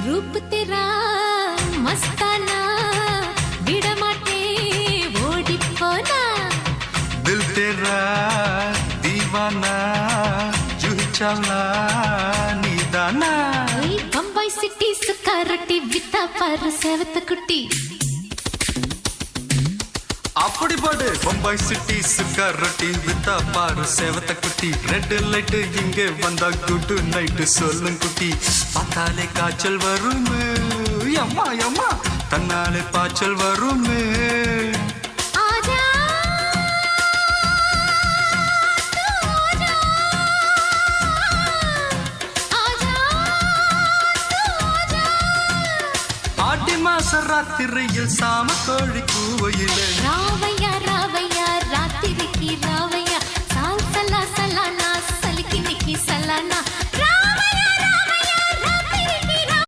रूप तेरा मस्ताना विडमाटे ओडिपोना दिल तेरा दीवाना जूही चावला नीदाना बम्बई सिटी सुखा रोटी विता पर सेवत कुटी அப்படி பாடு பம்பாய் சிட்டி சுக்கா ரொட்டி வித்தா பாரு சேவத்த குட்டி ரெட் லைட் இங்கே வந்தா குட் நைட் சொல்லும் குட்டி பார்த்தாலே காய்ச்சல் வரும் அம்மா அம்மா தன்னாலே பாய்ச்சல் வரும் ஆடி மாச ராத்திரியில் சாம கோழி கூவையில ராவையா ராவையா ராத்திரிக்கு ராவையா